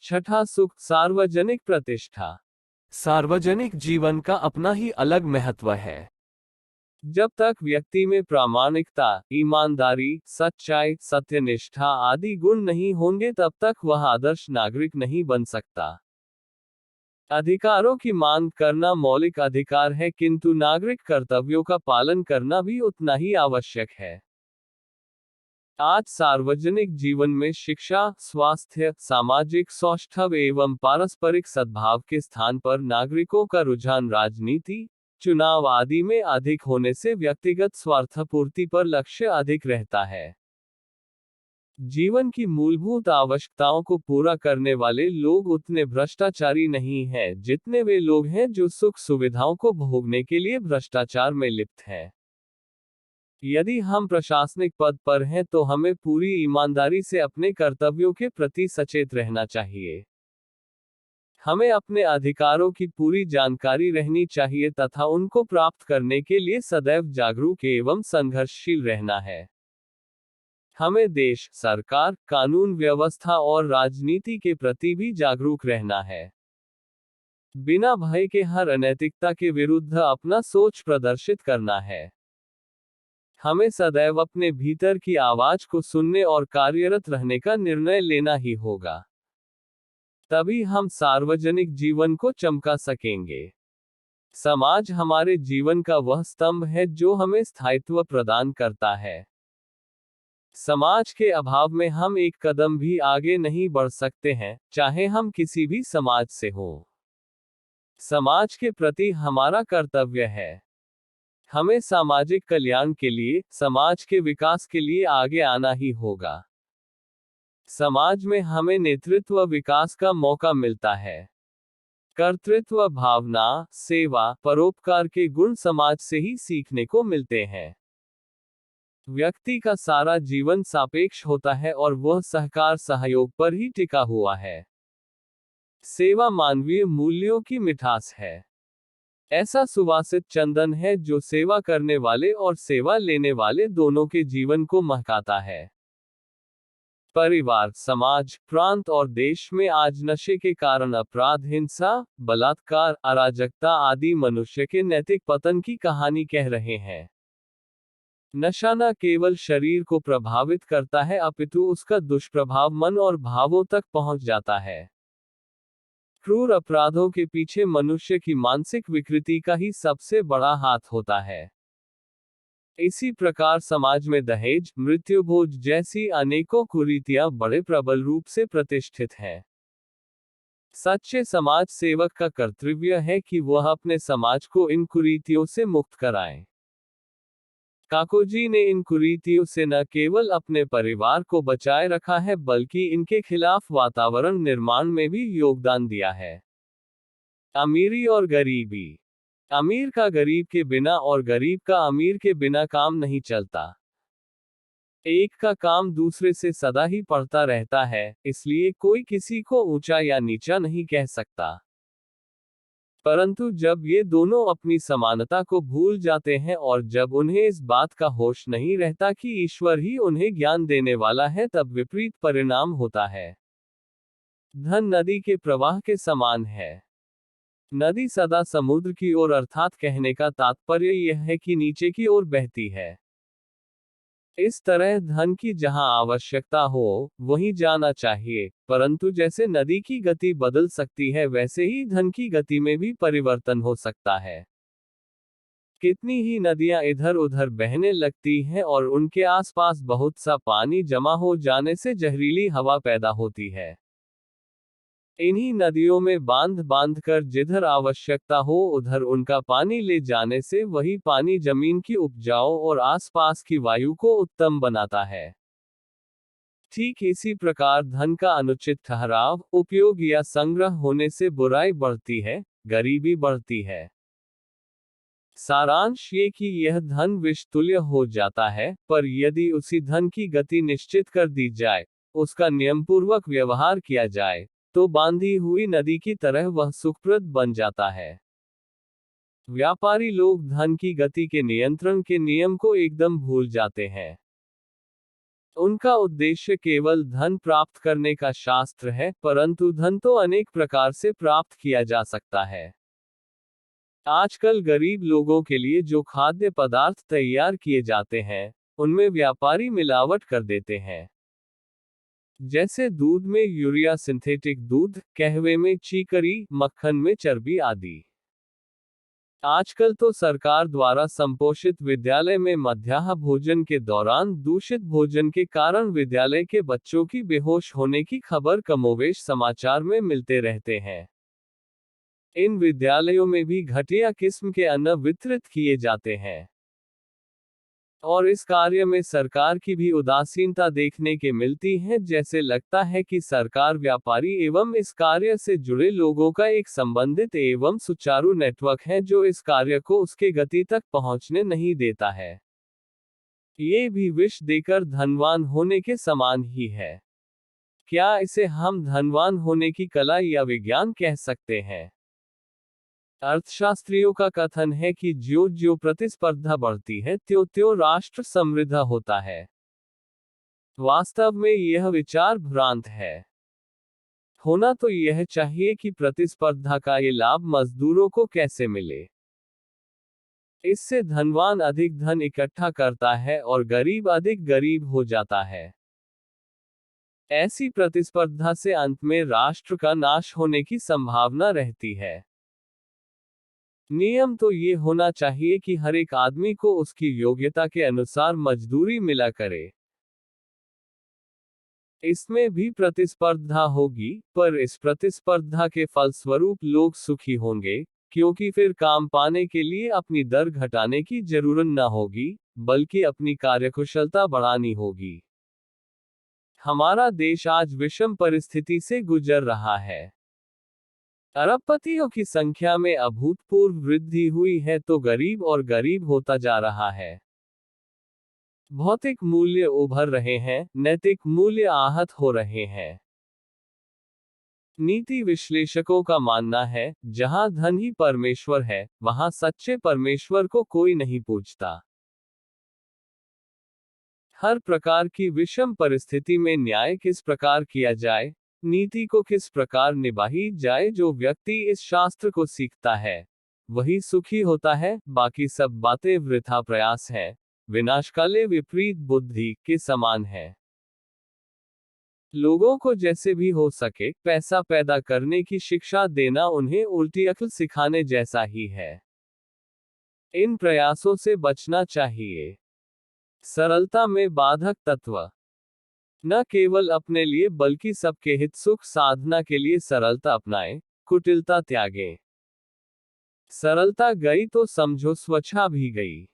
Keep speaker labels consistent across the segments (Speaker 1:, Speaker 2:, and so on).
Speaker 1: छठा सुख सार्वजनिक प्रतिष्ठा। सार्वजनिक जीवन का अपना ही अलग महत्व है। जब तक व्यक्ति में प्रामाणिकता, ईमानदारी, सच्चाई, सत्यनिष्ठा आदि गुण नहीं होंगे तब तक वह आदर्श नागरिक नहीं बन सकता। अधिकारों की मांग करना मौलिक अधिकार है, किंतु नागरिक कर्तव्यों का पालन करना भी उतना ही आवश्यक है। आज सार्वजनिक जीवन में शिक्षा, स्वास्थ्य, सामाजिक सौष्ठव एवं पारस्परिक सद्भाव के स्थान पर नागरिकों का रुझान राजनीति, चुनाव आदि में अधिक होने से व्यक्तिगत स्वार्थपूर्ति पर लक्ष्य अधिक रहता है। जीवन की मूलभूत आवश्यकताओं को पूरा करने वाले लोग उतने भ्रष्टाचारी नहीं हैं जितने वे लोग हैं जो सुख सुविधाओं को भोगने के लिए भ्रष्टाचार में लिप्त हैं। यदि हम प्रशासनिक पद पर हैं तो हमें पूरी ईमानदारी से अपने कर्तव्यों के प्रति सचेत रहना चाहिए। हमें अपने अधिकारों की पूरी जानकारी रहनी चाहिए तथा उनको प्राप्त करने के लिए सदैव जागरूक एवं संघर्षशील रहना है। हमें देश, सरकार, कानून व्यवस्था और राजनीति के प्रति भी जागरूक रहना है। बिना भय के हर अनैतिकता के विरुद्ध अपना सोच प्रदर्शित करना है। हमें सदैव अपने भीतर की आवाज को सुनने और कार्यरत रहने का निर्णय लेना ही होगा। तभी हम सार्वजनिक जीवन को चमका सकेंगे। समाज हमारे जीवन का वह स्तंभ है जो हमें स्थायित्व प्रदान करता है। समाज के अभाव में हम एक कदम भी आगे नहीं बढ़ सकते हैं, चाहे हम किसी भी समाज से हों। समाज के प्रति हमारा कर्तव्य है। हमें सामाजिक कल्याण के लिए, समाज के विकास के लिए आगे आना ही होगा। समाज में हमें नेतृत्व विकास का मौका मिलता है। कर्तृत्व भावना, सेवा, परोपकार के गुण समाज से ही सीखने को मिलते हैं। व्यक्ति का सारा जीवन सापेक्ष होता है और वह सहकार सहयोग पर ही टिका हुआ है। सेवा मानवीय मूल्यों की मिठास है। ऐसा सुवासित चंदन है जो सेवा करने वाले और सेवा लेने वाले दोनों के जीवन को महकाता है। परिवार, समाज, प्रांत और देश में आज नशे के कारण अपराध, हिंसा, बलात्कार, अराजकता आदि मनुष्य के नैतिक पतन की कहानी कह रहे हैं। नशा न केवल शरीर को प्रभावित करता है अपितु उसका दुष्प्रभाव मन और भावों तक पहुंच जाता है। क्रूर अपराधों के पीछे मनुष्य की मानसिक विकृति का ही सबसे बड़ा हाथ होता है। इसी प्रकार समाज में दहेज, मृत्युभोज जैसी अनेकों कुरीतियां बड़े प्रबल रूप से प्रतिष्ठित हैं। सच्चे समाज सेवक का कर्तव्य है कि वह अपने समाज को इन कुरीतियों से मुक्त कराए। काकोजी ने इन कुरीतियों से न केवल अपने परिवार को बचाए रखा है बल्कि इनके खिलाफ वातावरण निर्माण में भी योगदान दिया है। अमीरी और गरीबी। अमीर का गरीब के बिना और गरीब का अमीर के बिना काम नहीं चलता। एक का काम दूसरे से सदा ही बढ़ता रहता है, इसलिए कोई किसी को ऊंचा या नीचा नहीं कह सकता। परंतु जब ये दोनों अपनी समानता को भूल जाते हैं और जब उन्हें इस बात का होश नहीं रहता कि ईश्वर ही उन्हें ज्ञान देने वाला है, तब विपरीत परिणाम होता है। धन नदी के प्रवाह के समान है। नदी सदा समुद्र की ओर, अर्थात कहने का तात्पर्य यह है कि नीचे की ओर बहती है। इस तरह धन की जहां आवश्यकता हो वहीं जाना चाहिए, परंतु जैसे नदी की गति बदल सकती है वैसे ही धन की गति में भी परिवर्तन हो सकता है। कितनी ही नदियां इधर उधर बहने लगती हैं और उनके आसपास बहुत सा पानी जमा हो जाने से जहरीली हवा पैदा होती है। इन्हीं नदियों में बांध बांध कर जिधर आवश्यकता हो उधर उनका पानी ले जाने से वही पानी जमीन की उपजाऊ और आसपास की वायु को उत्तम बनाता है। ठीक इसी प्रकार धन का अनुचित ठहराव, उपयोग या संग्रह होने से बुराई बढ़ती है, गरीबी बढ़ती है। सारांश ये कि यह धन विष तुल्य हो जाता है, पर यदि उसी धन की गति निश्चित कर दी जाए, उसका नियमपूर्वक व्यवहार किया जाए, तो बांधी हुई नदी की तरह वह सुखप्रद बन जाता है। व्यापारी लोग धन की गति के नियंत्रण के नियम को एकदम भूल जाते हैं। उनका उद्देश्य केवल धन प्राप्त करने का शास्त्र है, परंतु धन तो अनेक प्रकार से प्राप्त किया जा सकता है। आजकल गरीब लोगों के लिए जो खाद्य पदार्थ तैयार किए जाते हैं, उनमें व्यापारी मिलावट कर देते हैं। जैसे दूध में यूरिया, सिंथेटिक दूध, कहवे में चीकरी, मक्खन में चर्बी आदि। आजकल तो सरकार द्वारा संपोषित विद्यालय में मध्याह्न भोजन के दौरान दूषित भोजन के कारण विद्यालय के बच्चों की बेहोश होने की खबर कमोवेश समाचार में मिलते रहते हैं। इन विद्यालयों में भी घटिया किस्म के अन्न वितरित किए जाते हैं। और इस कार्य में सरकार की भी उदासीनता देखने के मिलती है, जैसे लगता है कि सरकार व्यापारी एवं इस कार्य से जुड़े लोगों का एक संबंधित एवं सुचारू नेटवर्क है, जो इस कार्य को उसके गति तक पहुंचने नहीं देता है। ये भी विष देकर धनवान होने के समान ही है। क्या इसे हम धनवान होने की कला या विज्ञान कह सकते हैं? अर्थशास्त्रियों का कथन है कि ज्यों ज्यों प्रतिस्पर्धा बढ़ती है, त्यों त्यों राष्ट्र समृद्ध होता है। वास्तव में यह विचार भ्रांत है। होना तो यह चाहिए कि प्रतिस्पर्धा का ये लाभ मजदूरों को कैसे मिले। इससे धनवान अधिक धन इकट्ठा करता है और गरीब अधिक गरीब हो जाता है। ऐसी प्रतिस्पर्धा से अंत में राष्ट्र का नाश होने की संभावना रहती है। नियम तो ये होना चाहिए कि हर एक आदमी को उसकी योग्यता के अनुसार मजदूरी मिला करे। इसमें भी प्रतिस्पर्धा होगी, पर इस प्रतिस्पर्धा के फलस्वरूप लोग सुखी होंगे, क्योंकि फिर काम पाने के लिए अपनी दर घटाने की जरूरत न होगी, बल्कि अपनी कार्यकुशलता बढ़ानी होगी। हमारा देश आज विषम परिस्थिति से गुजर रहा है। अरबपतियों की संख्या में अभूतपूर्व वृद्धि हुई है, तो गरीब और गरीब होता जा रहा है। भौतिक मूल्य उभर रहे हैं, नैतिक मूल्य आहत हो रहे हैं। नीति विश्लेषकों का मानना है, जहां धन ही परमेश्वर है, वहां सच्चे परमेश्वर को कोई नहीं पूछता। हर प्रकार की विषम परिस्थिति में न्याय किस प्रकार किया जाए, नीति को किस प्रकार निभाई जाए, जो व्यक्ति इस शास्त्र को सीखता है, वही सुखी होता है। बाकी सब बातें वृथा प्रयास है, विनाशकाले विपरीत बुद्धि के समान है। लोगों को जैसे भी हो सके पैसा पैदा करने की शिक्षा देना उन्हें उल्टी अक्ल सिखाने जैसा ही है। इन प्रयासों से बचना चाहिए। सरलता में बाधक तत्व। न केवल अपने लिए बल्कि सबके हित सुख साधना के लिए सरलता अपनाएं, कुटिलता त्यागें। सरलता गई तो समझो स्वच्छता भी गई।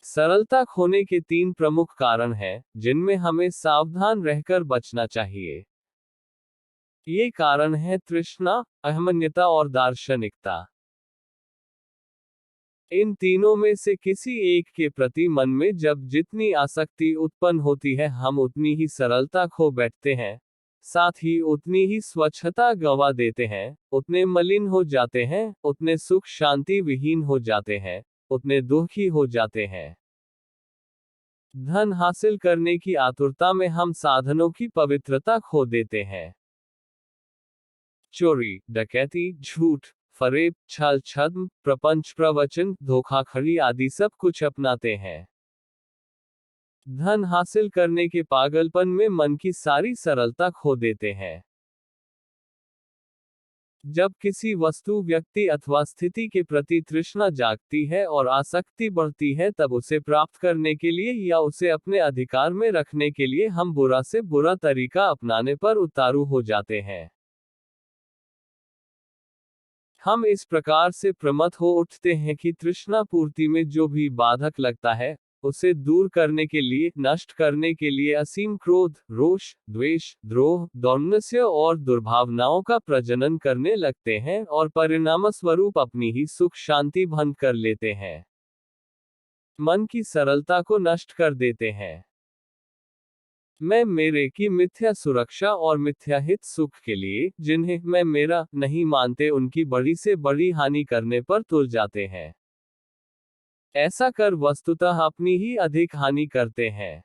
Speaker 1: सरलता खोने के 3 प्रमुख कारण हैं, जिनमें हमें सावधान रहकर बचना चाहिए। ये कारण है तृष्णा, अहमन्यता और दार्शनिकता। इन तीनों में से किसी एक के प्रति मन में जब जितनी आसक्ति उत्पन्न होती है, हम उतनी ही सरलता खो बैठते हैं, साथ ही उतनी ही स्वच्छता गंवा देते हैं, उतने मलिन हो जाते हैं, उतने सुख शांति विहीन हो जाते हैं, उतने दुखी हो जाते हैं। धन हासिल करने की आतुरता में हम साधनों की पवित्रता खो देते हैं। चोरी, डकैती, झूठ, फरेब, छल छद्म, प्रपंच प्रवचन, धोखाधड़ी आदि सब कुछ अपनाते हैं। धन हासिल करने के पागलपन में मन की सारी सरलता खो देते हैं। जब किसी वस्तु, व्यक्ति अथवा स्थिति के प्रति तृष्णा जागती है और आसक्ति बढ़ती है, तब उसे प्राप्त करने के लिए या उसे अपने अधिकार में रखने के लिए हम बुरा से बुरा तरीका अपनाने पर उतारू हो जाते हैं। हम इस प्रकार से प्रमत्त हो उठते हैं कि तृष्णा पूर्ति में जो भी बाधक लगता है, उसे दूर करने के लिए, नष्ट करने के लिए असीम क्रोध, रोष, द्वेष, द्रोह, दौर्नस्य और दुर्भावनाओं का प्रजनन करने लगते हैं और परिणामस्वरूप अपनी ही सुख शांति भंग कर लेते हैं। मन की सरलता को नष्ट कर देते हैं। मैं मेरे की मिथ्या सुरक्षा और मिथ्या हित सुख के लिए, जिन्हें मैं मेरा नहीं मानते, उनकी बड़ी से बड़ी हानि करने पर तुल जाते हैं। ऐसा कर वस्तुतः अपनी ही अधिक हानि करते हैं।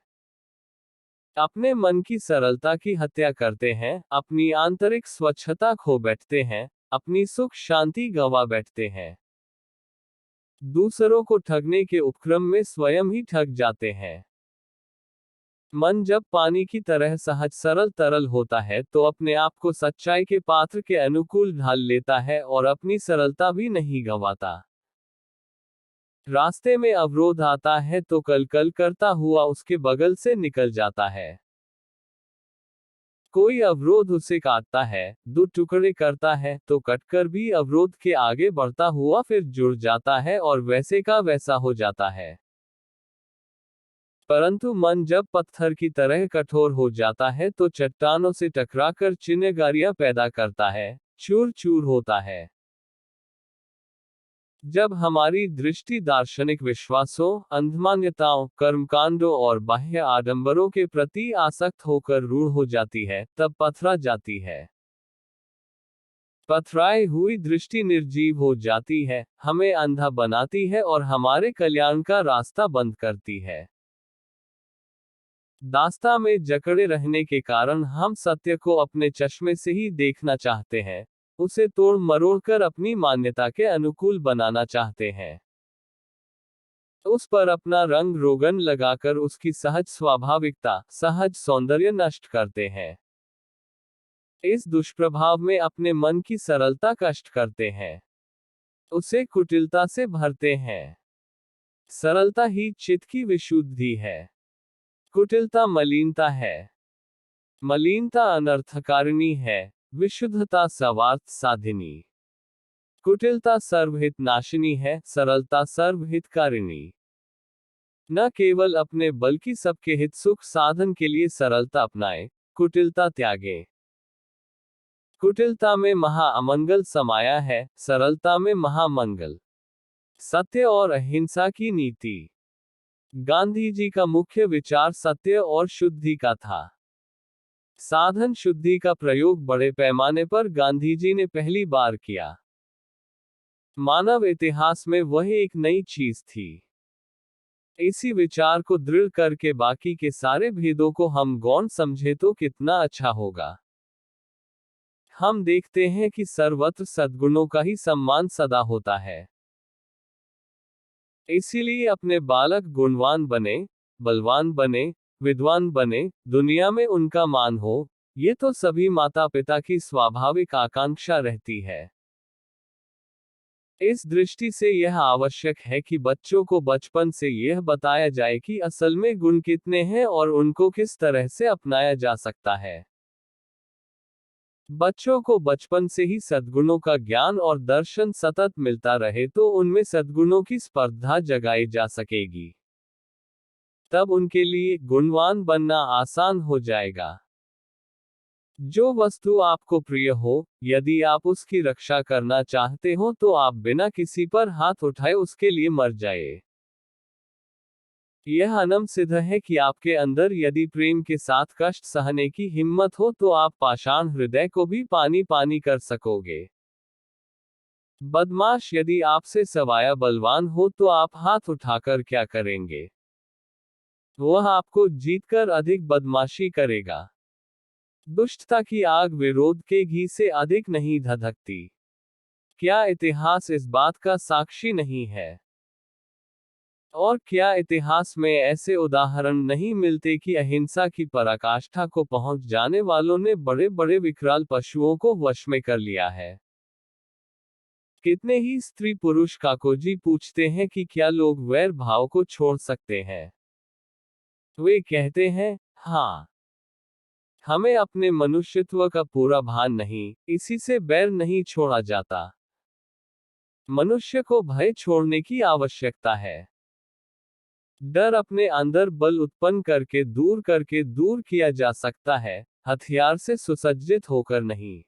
Speaker 1: अपने मन की सरलता की हत्या करते हैं, अपनी आंतरिक स्वच्छता खो बैठते हैं, अपनी सुख शांति गंवा बैठते हैं। दूसरों को ठगने के उपक्रम में स्वयं ही ठग जाते हैं। मन जब पानी की तरह सहज सरल तरल होता है तो अपने आप को सच्चाई के पात्र के अनुकूल ढाल लेता है और अपनी सरलता भी नहीं गंवाता। रास्ते में अवरोध आता है तो कल कल करता हुआ उसके बगल से निकल जाता है। कोई अवरोध उसे काटता है, दो टुकड़े करता है तो कटकर भी अवरोध के आगे बढ़ता हुआ फिर जुड़ जाता है और वैसे का वैसा हो जाता है। परंतु मन जब पत्थर की तरह कठोर हो जाता है तो चट्टानों से टकराकर चिंगारियां पैदा करता है, चूर चूर होता है। जब हमारी दृष्टि दार्शनिक विश्वासों, अंधमान्यताओं, कर्मकांडों और बाह्य आडंबरों के प्रति आसक्त होकर रूढ़ हो जाती है, तब पथरा जाती है। पथराई हुई दृष्टि निर्जीव हो जाती है, हमें अंधा बनाती है और हमारे कल्याण का रास्ता बंद करती है। दास्ता में जकड़े रहने के कारण हम सत्य को अपने चश्मे से ही देखना चाहते हैं, उसे तोड़ मरोड़ कर अपनी मान्यता के अनुकूल बनाना चाहते हैं। उस पर अपना रंग रोगन लगाकर उसकी सहज स्वाभाविकता, सहज सौंदर्य नष्ट करते हैं। इस दुष्प्रभाव में अपने मन की सरलता कष्ट करते हैं, उसे कुटिलता से भरते हैं। सरलता ही चित्त की विशुद्धि है, कुटिलता मलिनता है। मलिनता अनर्थकारिणी है, विशुद्धता सर्वार्थ साधिनी। कुटिलता सर्वहित नाशिनी है, सरलता सर्वहितकारिणी। न केवल अपने बल्कि सबके हित सुख साधन के लिए सरलता अपनाएं, कुटिलता त्यागें। कुटिलता में महा अमंगल समाया है, सरलता में महामंगल। सत्य और अहिंसा की नीति। गांधी जी का मुख्य विचार सत्य और शुद्धि का था। साधन शुद्धि का प्रयोग बड़े पैमाने पर गांधी जी ने पहली बार किया। मानव इतिहास में वह एक नई चीज थी। इसी विचार को दृढ़ करके बाकी के सारे भेदों को हम गौण समझे तो कितना अच्छा होगा। हम देखते हैं कि सर्वत्र सद्गुणों का ही सम्मान सदा होता है। इसीलिए अपने बालक गुणवान बने, बलवान बने, विद्वान बने, दुनिया में उनका मान हो, ये तो सभी माता पिता की स्वाभाविक आकांक्षा रहती है। इस दृष्टि से यह आवश्यक है कि बच्चों को बचपन से यह बताया जाए कि असल में गुण कितने हैं और उनको किस तरह से अपनाया जा सकता है। बच्चों को बचपन से ही सद्गुणों का ज्ञान और दर्शन सतत मिलता रहे तो उनमें सद्गुणों की स्पर्धा जगाई जा सकेगी। तब उनके लिए गुणवान बनना आसान हो जाएगा। जो वस्तु आपको प्रिय हो, यदि आप उसकी रक्षा करना चाहते हो तो आप बिना किसी पर हाथ उठाए उसके लिए मर जाए। यह अनम सिद्ध है कि आपके अंदर यदि प्रेम के साथ कष्ट सहने की हिम्मत हो तो आप पाषाण हृदय को भी पानी पानी कर सकोगे। बदमाश यदि आपसे सवाया बलवान हो तो आप हाथ उठाकर क्या करेंगे? वह आपको जीतकर अधिक बदमाशी करेगा। दुष्टता की आग विरोध के घी से अधिक नहीं धधकती। क्या इतिहास इस बात का साक्षी नहीं है? और क्या इतिहास में ऐसे उदाहरण नहीं मिलते कि अहिंसा की पराकाष्ठा को पहुंच जाने वालों ने बड़े बड़े विकराल पशुओं को वश में कर लिया है? कितने ही स्त्री पुरुष काकोजी पूछते हैं कि क्या लोग वैर भाव को छोड़ सकते हैं? वे कहते हैं, हाँ। हमें अपने मनुष्यत्व का पूरा भान नहीं, इसी से बैर नहीं छोड़ा जाता। मनुष्य को भय छोड़ने की आवश्यकता है। डर अपने अंदर बल उत्पन्न करके दूर किया जा सकता है, हथियार से सुसज्जित होकर नहीं।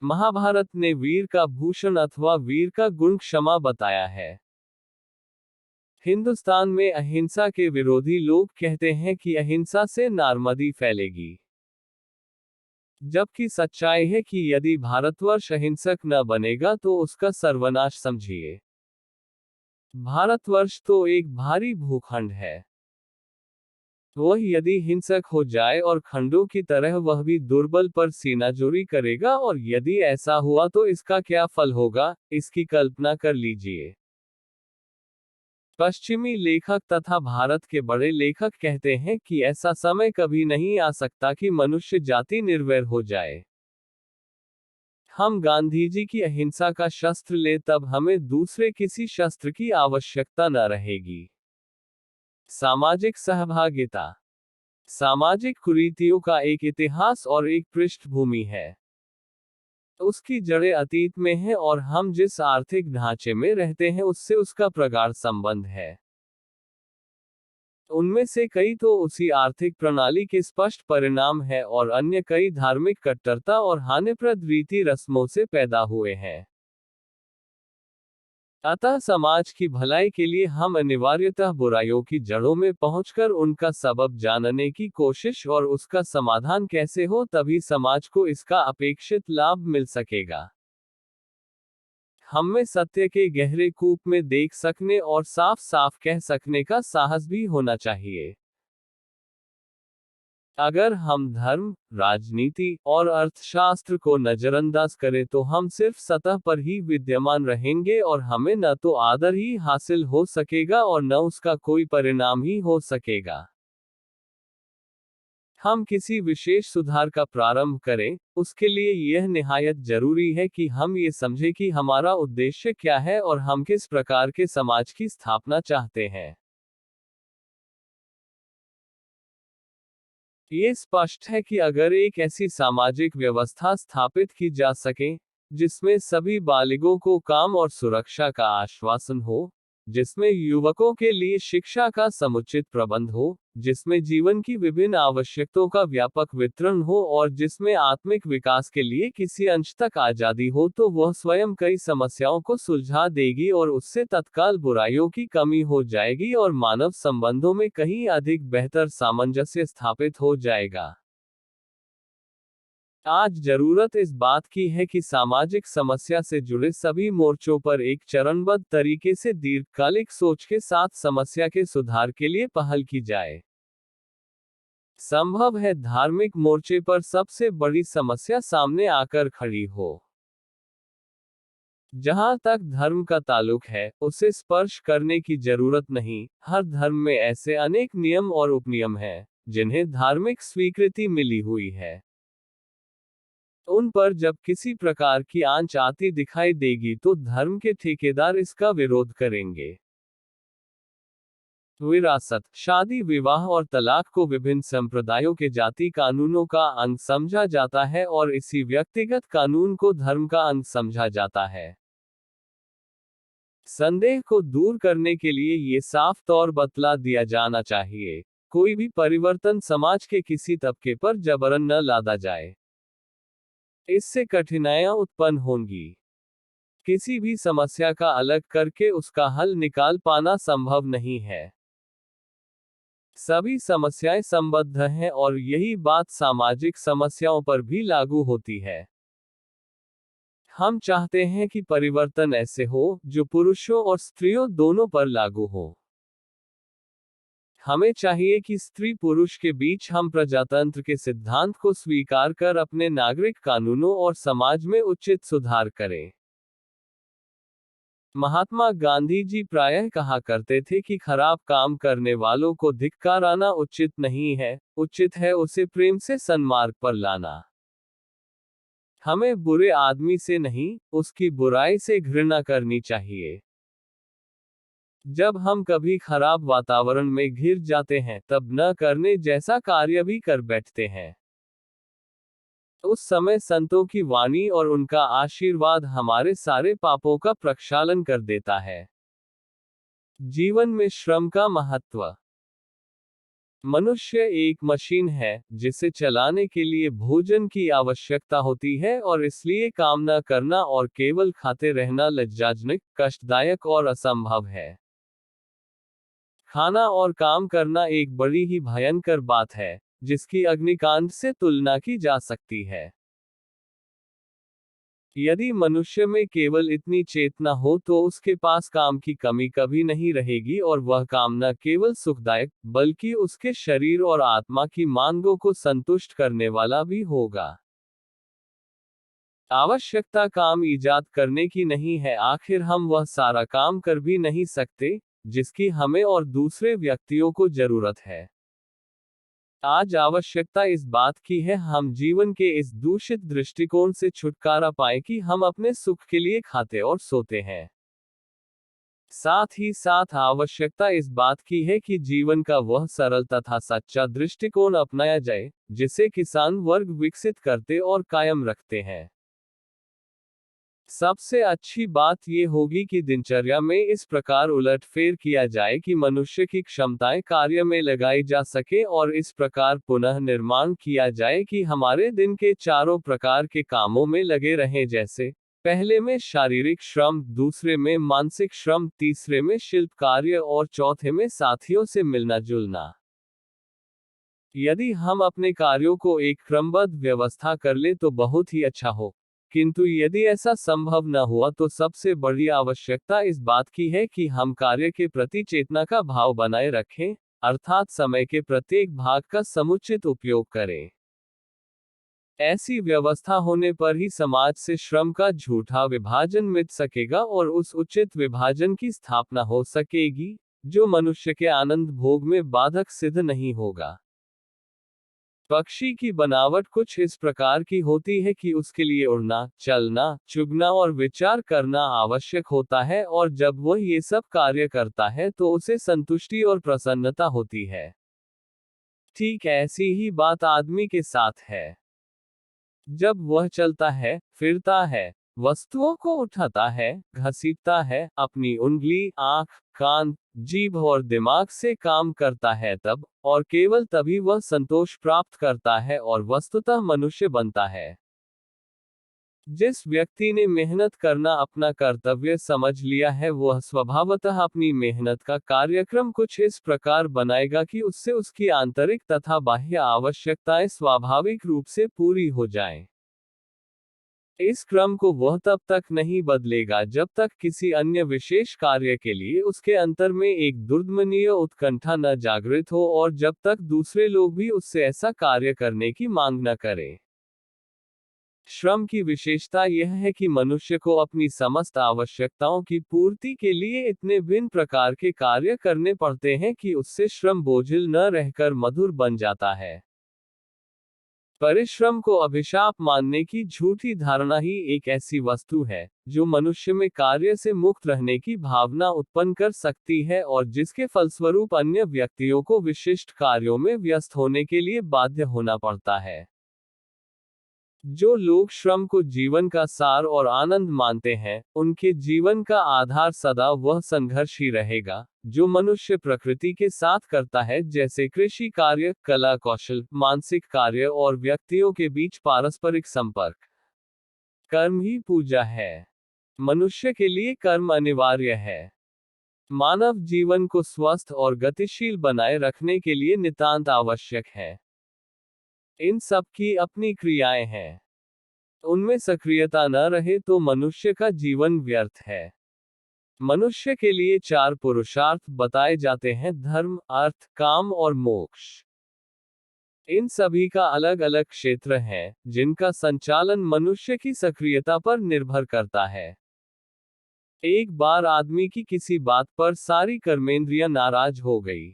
Speaker 1: महाभारत ने वीर का भूषण अथवा वीर का गुण क्षमा बताया है। हिंदुस्तान में अहिंसा के विरोधी लोग कहते हैं कि अहिंसा से नारमदी फैलेगी। जबकि सच्चाई है कि यदि भारतवर्ष अहिंसक न बनेगा तो उसका सर्वनाश समझिए। भारतवर्ष तो एक भारी भूखंड है। वह यदि हिंसक हो जाए और खंडों की तरह वह भी दुर्बल पर सीनाजोरी करेगा, और यदि ऐसा हुआ तो इसका क्या फल होगा, इसकी कल्पना कर लीजिए। पश्चिमी लेखक तथा भारत के बड़े लेखक कहते हैं कि ऐसा समय कभी नहीं आ सकता कि मनुष्य जाति निर्वैर हो जाए। हम गांधी जी की अहिंसा का शस्त्र ले तब हमें दूसरे किसी शस्त्र की आवश्यकता न रहेगी। सामाजिक सहभागिता। सामाजिक कुरीतियों का एक इतिहास और एक पृष्ठभूमि है। उसकी जड़ें अतीत में हैं और हम जिस आर्थिक ढांचे में रहते हैं उससे उसका प्रगाढ़ संबंध है। उनमें से कई तो उसी आर्थिक प्रणाली के स्पष्ट परिणाम है और अन्य कई धार्मिक कट्टरता और हानिप्रद रीति रस्मों से पैदा हुए हैं। अतः समाज की भलाई के लिए हम अनिवार्यतः बुराइयों की जड़ों में पहुंचकर उनका सबब जानने की कोशिश और उसका समाधान कैसे हो, तभी समाज को इसका अपेक्षित लाभ मिल सकेगा। हमें सत्य के गहरे कूप में देख सकने और साफ साफ कह सकने का साहस भी होना चाहिए। अगर हम धर्म, राजनीति और अर्थशास्त्र को नजरअंदाज करें तो हम सिर्फ सतह पर ही विद्यमान रहेंगे और हमें न तो आदर ही हासिल हो सकेगा और न उसका कोई परिणाम ही हो सकेगा। हम किसी विशेष सुधार का प्रारंभ करें, उसके लिए यह निहायत जरूरी है कि हम ये समझें कि हमारा उद्देश्य क्या है और हम किस प्रकार के समाज की स्थापना चाहते हैं। ये स्पष्ट है कि अगर एक ऐसी सामाजिक व्यवस्था स्थापित की जा सके, जिसमें सभी बालिगों को काम और सुरक्षा का आश्वासन हो, जिसमें युवकों के लिए शिक्षा का समुचित प्रबंध हो, जिसमें जीवन की विभिन्न आवश्यकताओं का व्यापक वितरण हो और जिसमें आत्मिक विकास के लिए किसी अंश तक आजादी हो, तो वह स्वयं कई समस्याओं को सुलझा देगी और उससे तत्काल बुराइयों की कमी हो जाएगी और मानव संबंधों में कहीं अधिक बेहतर सामंजस्य स्थापित हो जाएगा। आज जरूरत इस बात की है कि सामाजिक समस्या से जुड़े सभी मोर्चों पर एक चरणबद्ध तरीके से दीर्घकालिक सोच के साथ समस्या के सुधार के लिए पहल की जाए। संभव है धार्मिक मोर्चे पर सबसे बड़ी समस्या सामने आकर खड़ी हो। जहां तक धर्म का ताल्लुक है, उसे स्पर्श करने की जरूरत नहीं। हर धर्म में ऐसे अनेक नियम और उपनियम हैं, जिन्हें धार्मिक स्वीकृति मिली हुई है। उन पर जब किसी प्रकार की आंच आती दिखाई देगी तो धर्म के ठेकेदार इसका विरोध करेंगे। विरासत, शादी, विवाह और तलाक को विभिन्न संप्रदायों के जाति कानूनों का अंग समझा जाता है और इसी व्यक्तिगत कानून को धर्म का अंग समझा जाता है। संदेह को दूर करने के लिए ये साफ तौर बतला दिया जाना चाहिए, कोई भी परिवर्तन समाज के किसी तबके पर जबरन न लादा जाए। इससे कठिनाइयां उत्पन्न होंगी। किसी भी समस्या का अलग करके उसका हल निकाल पाना संभव नहीं है। सभी समस्याएं संबद्ध हैं और यही बात सामाजिक समस्याओं पर भी लागू होती है। हम चाहते हैं कि परिवर्तन ऐसे हो, जो पुरुषों और स्त्रियों दोनों पर लागू हो। हमें चाहिए कि स्त्री पुरुष के बीच हम प्रजातंत्र के सिद्धांत को स्वीकार कर अपने नागरिक कानूनों और समाज में उचित सुधार करें। महात्मा गांधी जी प्रायः कहा करते थे कि खराब काम करने वालों को धिक्काराना उचित नहीं है, उचित है उसे प्रेम से सन्मार्ग पर लाना। हमें बुरे आदमी से नहीं, उसकी बुराई से घृणा करनी चाहिए। जब हम कभी खराब वातावरण में घिर जाते हैं, तब न करने जैसा कार्य भी कर बैठते हैं। उस समय संतों की वाणी और उनका आशीर्वाद हमारे सारे पापों का प्रक्षालन कर देता है। जीवन में श्रम का महत्व। मनुष्य एक मशीन है, जिसे चलाने के लिए भोजन की आवश्यकता होती है और इसलिए काम न करना और केवल खाते रहना लज्जाजनक, कष्टदायक और असंभव है। खाना और काम करना एक बड़ी ही भयंकर बात है, जिसकी अग्निकांड से तुलना की जा सकती है। यदि मनुष्य में केवल इतनी चेतना हो तो उसके पास काम की कमी कभी नहीं रहेगी और वह काम न केवल सुखदायक बल्कि उसके शरीर और आत्मा की मांगों को संतुष्ट करने वाला भी होगा। आवश्यकता काम ईजाद करने की नहीं है, आखिर हम वह सारा काम कर भी नहीं सकते जिसकी हमें और दूसरे व्यक्तियों को जरूरत है। आज आवश्यकता इस बात की है हम जीवन के इस दूषित दृष्टिकोण से छुटकारा पाएं कि हम अपने सुख के लिए खाते और सोते हैं। साथ ही साथ आवश्यकता इस बात की है कि जीवन का वह सरल तथा सच्चा दृष्टिकोण अपनाया जाए जिसे किसान वर्ग विकसित करते और कायम रखते हैं। सबसे अच्छी बात ये होगी कि दिनचर्या में इस प्रकार उलटफेर किया जाए कि मनुष्य की क्षमताएं कार्य में लगाई जा सके और इस प्रकार पुनः निर्माण किया जाए कि हमारे दिन के चारों प्रकार के कामों में लगे रहें, जैसे पहले में शारीरिक श्रम, दूसरे में मानसिक श्रम, तीसरे में शिल्प कार्य और चौथे में साथियों से मिलना जुलना। यदि हम अपने कार्यों को एक क्रमबद्ध व्यवस्था कर ले तो बहुत ही अच्छा हो, किंतु यदि ऐसा संभव न हुआ तो सबसे बड़ी आवश्यकता इस बात की है कि हम कार्य के प्रति चेतना का भाव बनाए रखें, अर्थात समय के प्रत्येक भाग का समुचित उपयोग करें। ऐसी व्यवस्था होने पर ही समाज से श्रम का झूठा विभाजन मिट सकेगा और उस उचित विभाजन की स्थापना हो सकेगी जो मनुष्य के आनंद भोग में बाधक सिद्ध नहीं होगा। पक्षी की बनावट कुछ इस प्रकार की होती है कि उसके लिए उड़ना, चलना, चुगना और विचार करना आवश्यक होता है और जब वह ये सब कार्य करता है तो उसे संतुष्टि और प्रसन्नता होती है। ठीक ऐसी ही बात आदमी के साथ है। जब वह चलता है, फिरता है, वस्तुओं को उठाता है, घसीटता है, अपनी उंगली, आंख, कान, जीभ और दिमाग से काम करता है तब, और केवल तभी वह संतोष प्राप्त करता है और वस्तुतः मनुष्य बनता है। जिस व्यक्ति ने मेहनत करना अपना कर्तव्य समझ लिया है वह स्वभावतः अपनी मेहनत का कार्यक्रम कुछ इस प्रकार बनाएगा कि उससे उसकी आंतरिक तथा बाह्य आवश्यकताएं स्वाभाविक रूप से पूरी हो जाएं। इस क्रम को वह तब तक नहीं बदलेगा जब तक किसी अन्य विशेष कार्य के लिए उसके अंतर में एक दुर्दमनीय उत्कंठा न जागृत हो और जब तक दूसरे लोग भी उससे ऐसा कार्य करने की मांग न करें। श्रम की विशेषता यह है कि मनुष्य को अपनी समस्त आवश्यकताओं की पूर्ति के लिए इतने भिन्न प्रकार के कार्य करने पड़ते हैं कि उससे श्रम बोझिल न रहकर मधुर बन जाता है। परिश्रम को अभिशाप मानने की झूठी धारणा ही एक ऐसी वस्तु है जो मनुष्य में कार्य से मुक्त रहने की भावना उत्पन्न कर सकती है और जिसके फलस्वरूप अन्य व्यक्तियों को विशिष्ट कार्यों में व्यस्त होने के लिए बाध्य होना पड़ता है। जो लोग श्रम को जीवन का सार और आनंद मानते हैं, उनके जीवन का आधार सदा वह संघर्ष ही रहेगा जो मनुष्य प्रकृति के साथ करता है, जैसे कृषि कार्य, कला कौशल, मानसिक कार्य और व्यक्तियों के बीच पारस्परिक संपर्क। कर्म ही पूजा है। मनुष्य के लिए कर्म अनिवार्य है। मानव जीवन को स्वस्थ और गतिशील बनाए रखने के लिए नितांत आवश्यक है। इन सब की अपनी क्रियाएं हैं। उनमें सक्रियता न रहे तो मनुष्य का जीवन व्यर्थ है। मनुष्य के लिए चार पुरुषार्थ बताए जाते हैं: धर्म, अर्थ, काम और मोक्ष। इन सभी का अलग अलग क्षेत्र है जिनका संचालन मनुष्य की सक्रियता पर निर्भर करता है। एक बार आदमी की किसी बात पर सारी कर्मेंद्रियां नाराज हो गई।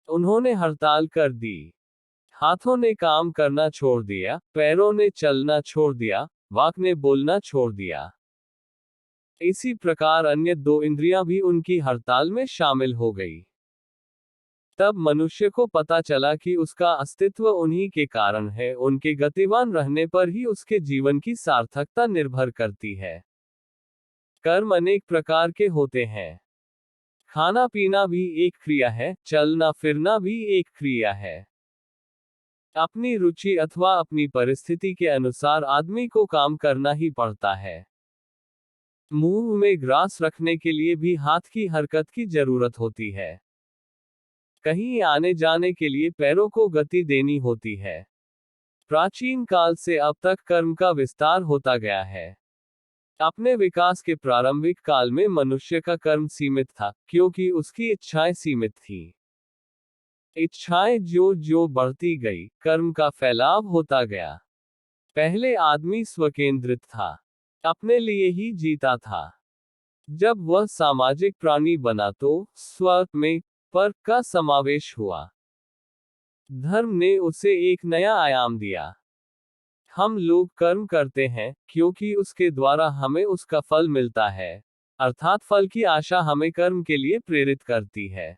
Speaker 1: उन्होंने हड़ताल कर दी। हाथों ने काम करना छोड़ दिया, पैरों ने चलना छोड़ दिया, वाक ने बोलना छोड़ दिया। इसी प्रकार अन्य दो इंद्रियां भी उनकी हड़ताल में शामिल हो गई। तब मनुष्य को पता चला कि उसका अस्तित्व उन्हीं के कारण है, उनके गतिवान रहने पर ही उसके जीवन की सार्थकता निर्भर करती है। कर्म अनेक प्रकार के होते हैं। खाना पीना भी एक क्रिया है, चलना फिरना भी एक क्रिया है। अपनी रुचि अथवा अपनी परिस्थिति के अनुसार आदमी को काम करना ही पड़ता है। मुंह में ग्रास रखने के लिए भी हाथ की हरकत की जरूरत होती है। कहीं आने जाने के लिए पैरों को गति देनी होती है। प्राचीन काल से अब तक कर्म का विस्तार होता गया है। अपने विकास के प्रारंभिक काल में मनुष्य का कर्म सीमित था, क्योंकि उसकी इच्छाएं सीमित थी। इच्छाएं जो जो बढ़ती गई, कर्म का फैलाव होता गया। पहले आदमी स्वकेंद्रित था, अपने लिए ही जीता था। जब वह सामाजिक प्राणी बना तो स्व में पर का समावेश हुआ। धर्म ने उसे एक नया आयाम दिया। हम लोग कर्म करते हैं क्योंकि उसके द्वारा हमें उसका फल मिलता है, अर्थात फल की आशा हमें कर्म के लिए प्रेरित करती है।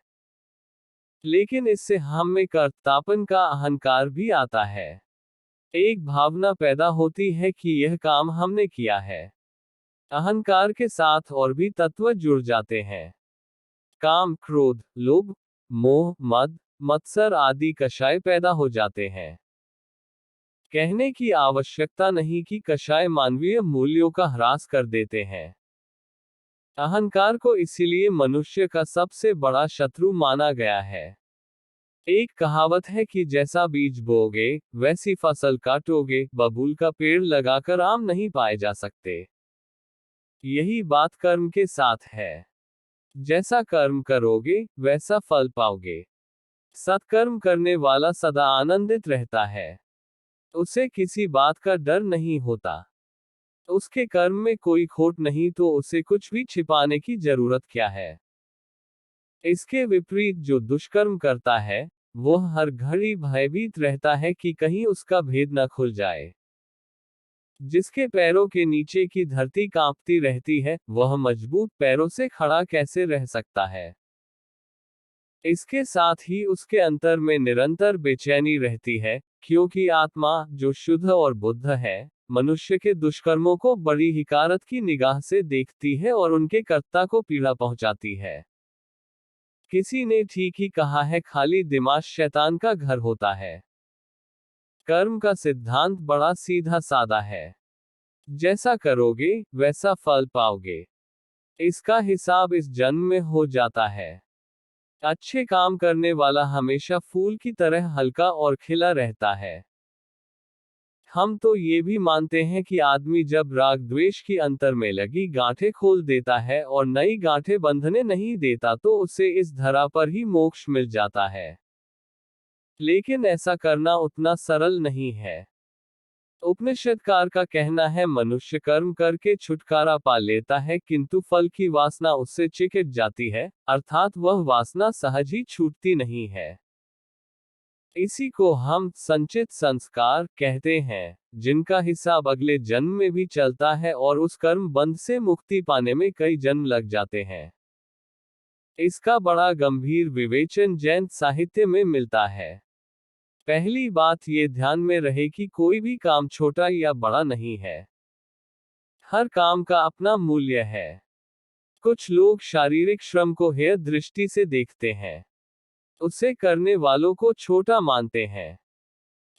Speaker 1: लेकिन इससे हम में कर्तापन का अहंकार भी आता है। एक भावना पैदा होती है कि यह काम हमने किया है। अहंकार के साथ और भी तत्व जुड़ जाते हैं। काम, क्रोध, लोभ, मोह, मद, मत्सर आदि कषाय पैदा हो जाते हैं। कहने की आवश्यकता नहीं कि कषाय मानवीय मूल्यों का ह्रास कर देते हैं। अहंकार को इसीलिए मनुष्य का सबसे बड़ा शत्रु माना गया है। एक कहावत है कि जैसा बीज बोओगे वैसी फसल काटोगे, बबूल का पेड़ लगाकर आम नहीं पाए जा सकते। यही बात कर्म के साथ है। जैसा कर्म करोगे वैसा फल पाओगे। सत्कर्म करने वाला सदा आनंदित रहता है। उसे किसी बात का डर नहीं होता। उसके कर्म में कोई खोट नहीं तो उसे कुछ भी छिपाने की जरूरत क्या है। इसके विपरीत जो दुष्कर्म करता है, वह हर घड़ी भयभीत रहता है कि कहीं उसका भेद न खुल जाए। जिसके पैरों के नीचे की धरती कांपती रहती है, वह मजबूत पैरों से खड़ा कैसे रह सकता है। इसके साथ ही उसके अंतर में निरंतर बेचैनी रहती है, क्योंकि आत्मा, जो शुद्ध और बुद्ध है, मनुष्य के दुष्कर्मों को बड़ी हिकारत की निगाह से देखती है और उनके कर्ता को पीड़ा पहुंचाती है। किसी ने ठीक ही कहा है, खाली दिमाग शैतान का घर होता है। कर्म का सिद्धांत बड़ा सीधा सादा है। जैसा करोगे वैसा फल पाओगे। इसका हिसाब इस जन्म में हो जाता है। अच्छे काम करने वाला हमेशा फूल की तरह हल्का और खिला रहता है। हम तो ये भी मानते हैं कि आदमी जब राग द्वेष की अंतर में लगी गांठें खोल देता है और नई गांठें बंधने नहीं देता तो उसे इस धरा पर ही मोक्ष मिल जाता है। लेकिन ऐसा करना उतना सरल नहीं है। उपनिषदकार का कहना है, मनुष्य कर्म करके छुटकारा पा लेता है, किंतु फल की वासना उससे चिकट जाती है, अर्थात वह वासना सहज ही छूटती नहीं है। इसी को हम संचित संस्कार कहते हैं, जिनका हिसाब अगले जन्म में भी चलता है और उस कर्म बंध से मुक्ति पाने में कई जन्म लग जाते हैं। इसका बड़ा गंभीर विवेचन जैन साहित्य में मिलता है। पहली बात ये ध्यान में रहे कि कोई भी काम छोटा या बड़ा नहीं है। हर काम का अपना मूल्य है। कुछ लोग शारीरिक श्रम को हेय दृष्टि से देखते हैं, उसे करने वालों को छोटा मानते हैं।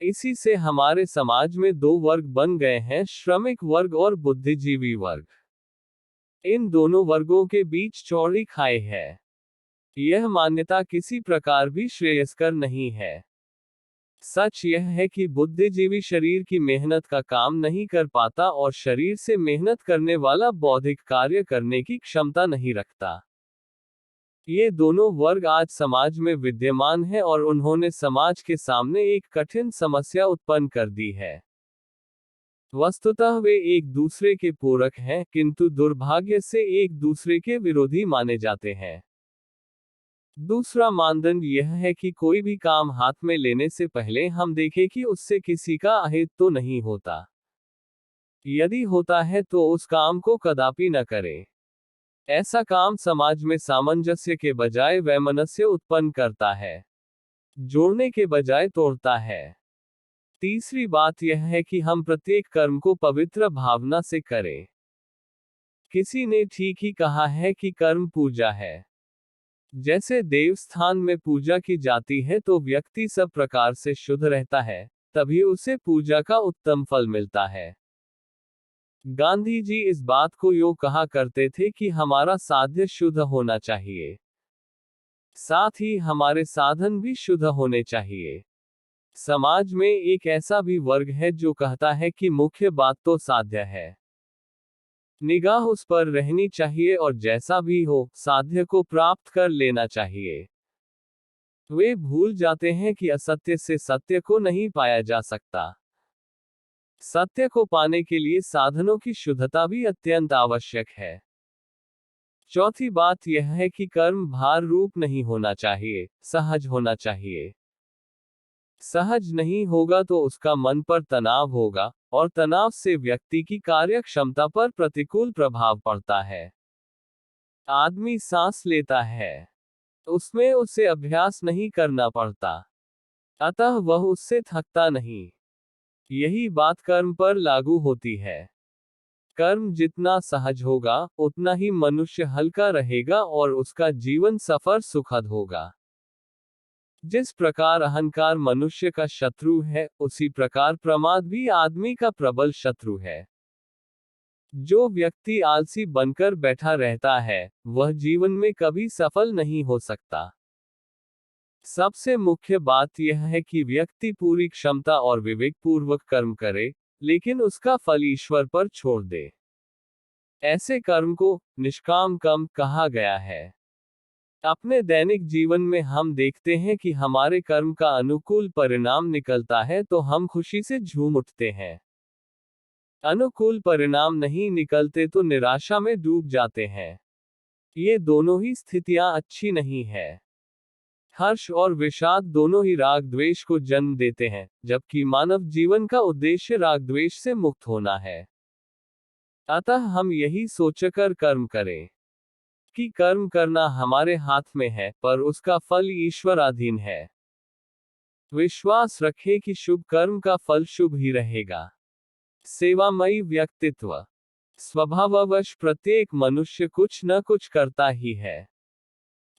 Speaker 1: इसी से हमारे समाज में दो वर्ग बन गए हैं, श्रमिक वर्ग और बुद्धिजीवी वर्ग। इन दोनों वर्गों के बीच चौड़ी खाई है। यह मान्यता किसी प्रकार भी श्रेयस्कर नहीं है। सच यह है कि बुद्धिजीवी शरीर की मेहनत का काम नहीं कर पाता और शरीर से मेहनत करने वाला बौद्धिक कार्य करने की क्षमता नहीं रखता। ये दोनों वर्ग आज समाज में विद्यमान हैं और उन्होंने समाज के सामने एक कठिन समस्या उत्पन्न कर दी है। वस्तुतः वे एक दूसरे के पूरक हैं, किंतु दुर्भाग्य से एक दूसरे के विरोधी माने जाते हैं। दूसरा मानदंड यह है कि कोई भी काम हाथ में लेने से पहले हम देखें कि उससे किसी का अहित तो नहीं होता। यदि होता है तो उस काम को कदापि न करें। ऐसा काम समाज में सामंजस्य के बजाय वैमनस्य उत्पन्न करता है, जोड़ने के बजाय तोड़ता है। तीसरी बात यह है कि हम प्रत्येक कर्म को पवित्र भावना से करें। किसी ने ठीक ही कहा है कि कर्म पूजा है। जैसे देवस्थान में पूजा की जाती है तो व्यक्ति सब प्रकार से शुद्ध रहता है, तभी उसे पूजा का उत्तम फल मिलता है। गांधी जी इस बात को योग कहा करते थे कि हमारा साध्य शुद्ध होना चाहिए, साथ ही हमारे साधन भी शुद्ध होने चाहिए। समाज में एक ऐसा भी वर्ग है जो कहता है कि मुख्य बात तो साध्य है, निगाह उस पर रहनी चाहिए और जैसा भी हो साध्य को प्राप्त कर लेना चाहिए। वे भूल जाते हैं कि असत्य से सत्य को नहीं पाया जा सकता। सत्य को पाने के लिए साधनों की शुद्धता भी अत्यंत आवश्यक है। चौथी बात यह है कि कर्म भार रूप नहीं होना चाहिए, सहज होना चाहिए। सहज नहीं होगा तो उसका मन पर तनाव होगा, और तनाव से व्यक्ति की कार्य क्षमता पर प्रतिकूल प्रभाव पड़ता है। आदमी सांस लेता है, उसमें उसे अभ्यास नहीं करना पड़ता, अतः वह उससे थकता नहीं। यही बात कर्म पर लागू होती है। कर्म जितना सहज होगा उतना ही मनुष्य हल्का रहेगा और उसका जीवन सफर सुखद होगा। जिस प्रकार अहंकार मनुष्य का शत्रु है, उसी प्रकार प्रमाद भी आदमी का प्रबल शत्रु है। जो व्यक्ति आलसी बनकर बैठा रहता है, वह जीवन में कभी सफल नहीं हो सकता। सबसे मुख्य बात यह है कि व्यक्ति पूरी क्षमता और विवेकपूर्वक कर्म करे, लेकिन उसका फल ईश्वर पर छोड़ दे। ऐसे कर्म को निष्काम कर्म कहा गया है। अपने दैनिक जीवन में हम देखते हैं कि हमारे कर्म का अनुकूल परिणाम निकलता है तो हम खुशी से झूम उठते हैं। अनुकूल परिणाम नहीं निकलते तो निराशा में डूब जाते हैं। ये दोनों ही स्थितियां अच्छी नहीं है। हर्ष और विषाद दोनों ही राग द्वेष को जन्म देते हैं, जबकि मानव जीवन का उद्देश्य राग द्वेष से मुक्त होना है। अतः हम यही सोचकर कर्म करें कि कर्म करना हमारे हाथ में है, पर उसका फल ईश्वराधीन है। विश्वास रखें कि शुभ कर्म का फल शुभ ही रहेगा। सेवामयी व्यक्तित्व। स्वभाववश प्रत्येक मनुष्य कुछ न कुछ करता ही है।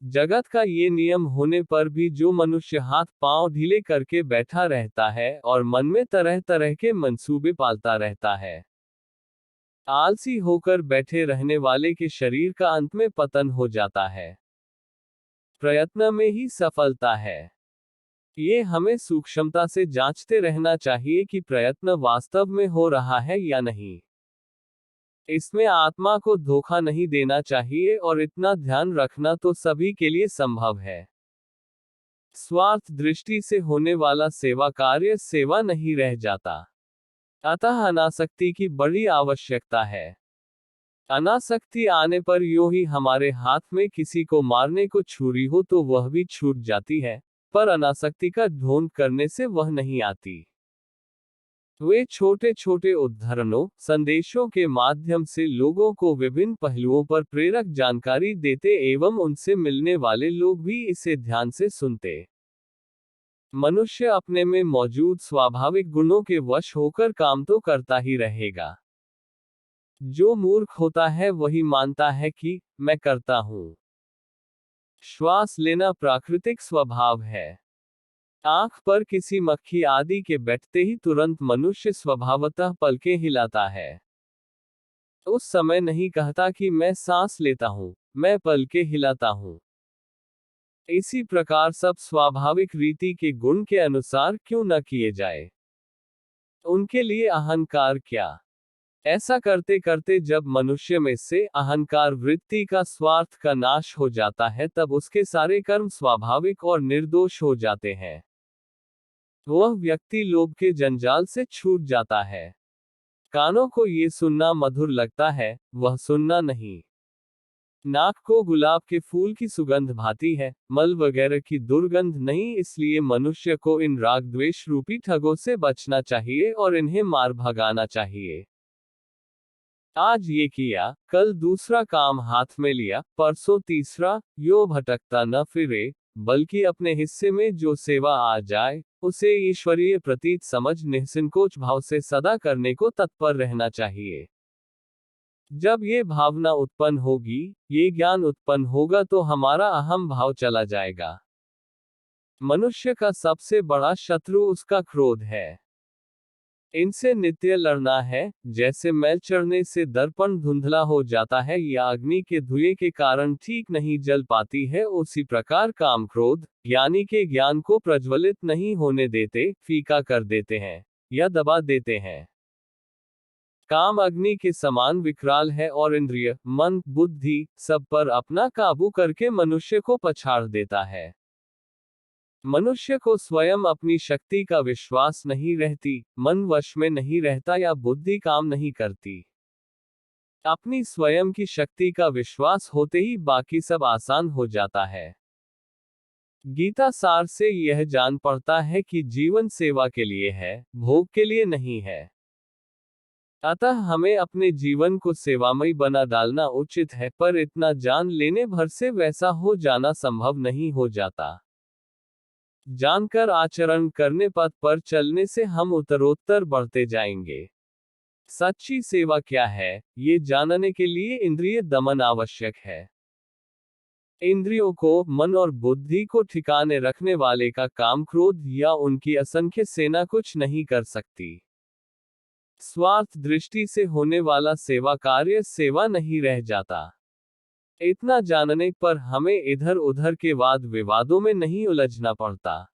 Speaker 1: जगत का ये नियम होने पर भी जो मनुष्य हाथ पांव ढीले करके बैठा रहता है और मन में तरह तरह के मंसूबे पालता रहता है, आलसी होकर बैठे रहने वाले के शरीर का अंत में पतन हो जाता है। प्रयत्न में ही सफलता है। ये हमें सूक्ष्मता से जांचते रहना चाहिए कि प्रयत्न वास्तव में हो रहा है या नहीं। इसमें आत्मा को धोखा नहीं देना चाहिए और इतना ध्यान रखना तो सभी के लिए संभव है। स्वार्थ दृष्टि से होने वाला सेवा कार्य सेवा नहीं रह जाता। अतः अनासक्ति की बड़ी आवश्यकता है। अनासक्ति आने पर यूं ही हमारे हाथ में किसी को मारने को छुरी हो तो वह भी छूट जाती है, पर अनासक्ति का ढोंग करने से वह नहीं आती। वे छोटे छोटे उद्धरणों, संदेशों के माध्यम से लोगों को विभिन्न पहलुओं पर प्रेरक जानकारी देते एवं उनसे मिलने वाले लोग भी इसे ध्यान से सुनते। मनुष्य अपने में मौजूद स्वाभाविक गुणों के वश होकर काम तो करता ही रहेगा। जो मूर्ख होता है वही मानता है कि मैं करता हूं। श्वास लेना प्राकृतिक स्वभाव है। आंख पर किसी मक्खी आदि के बैठते ही तुरंत मनुष्य स्वभावतः पलकें हिलाता है। उस समय नहीं कहता कि मैं सांस लेता हूं, मैं पलकें हिलाता हूं। इसी प्रकार सब स्वाभाविक रीति के गुण के अनुसार क्यों न किए जाए। उनके लिए अहंकार क्या। ऐसा करते करते जब मनुष्य में से अहंकार वृत्ति का स्वार्थ का नाश हो जाता है तब उसके सारे कर्म स्वाभाविक और निर्दोष हो जाते हैं। वह व्यक्ति लोभ के जंजाल से छूट जाता है। कानों को ये सुनना मधुर लगता है, वह सुनना नहीं। नाक को गुलाब के फूल की सुगंध भाती है, मल वगैरह की दुर्गंध नहीं। इसलिए मनुष्य को इन राग द्वेष रूपी ठगों से बचना चाहिए और इन्हें मार भगाना चाहिए। आज ये किया, कल दूसरा काम हाथ में लिया, परसों तीसरा, यो भटकता न फिरे, बल्कि अपने हिस्से में जो सेवा आ जाए उसे ईश्वरीय प्रतीत समझ निःसंकोच भाव से सदा करने को तत्पर रहना चाहिए। जब ये भावना उत्पन्न होगी, ये ज्ञान उत्पन्न होगा तो हमारा अहम भाव चला जाएगा। मनुष्य का सबसे बड़ा शत्रु उसका क्रोध है। इनसे नित्य लड़ना है, जैसे मैल चढ़ने से दर्पण धुंधला हो जाता है या अग्नि के धुएं के कारण ठीक नहीं जल पाती है, उसी प्रकार काम क्रोध ज्ञानी के ज्ञान को प्रज्वलित नहीं होने देते, फीका कर देते हैं या दबा देते हैं। काम अग्नि के समान विकराल है और इंद्रिय, मन, बुद्धि सब पर अपना काबू करके मनुष्य को पछाड़ देता है। मनुष्य को स्वयं अपनी शक्ति का विश्वास नहीं रहती, मन वश में नहीं रहता या बुद्धि काम नहीं करती। अपनी स्वयं की शक्ति का विश्वास होते ही बाकी सब आसान हो जाता है। गीता सार से यह जान पड़ता है कि जीवन सेवा के लिए है, भोग के लिए नहीं है। अतः हमें अपने जीवन को सेवामयी बना डालना उचित है, पर इतना जान लेने भर से वैसा हो जाना संभव नहीं हो जाता। जानकर आचरण करने पथ पर चलने से हम उत्तरोत्तर बढ़ते जाएंगे। सच्ची सेवा क्या है, ये जानने के लिए इंद्रिय दमन आवश्यक है। इंद्रियों को, मन और बुद्धि को ठिकाने रखने वाले का काम क्रोध या उनकी असंख्य सेना कुछ नहीं कर सकती। स्वार्थ दृष्टि से होने वाला सेवा कार्य सेवा नहीं रह जाता। इतना जानने पर हमें इधर उधर के वाद विवादों में नहीं उलझना पड़ता।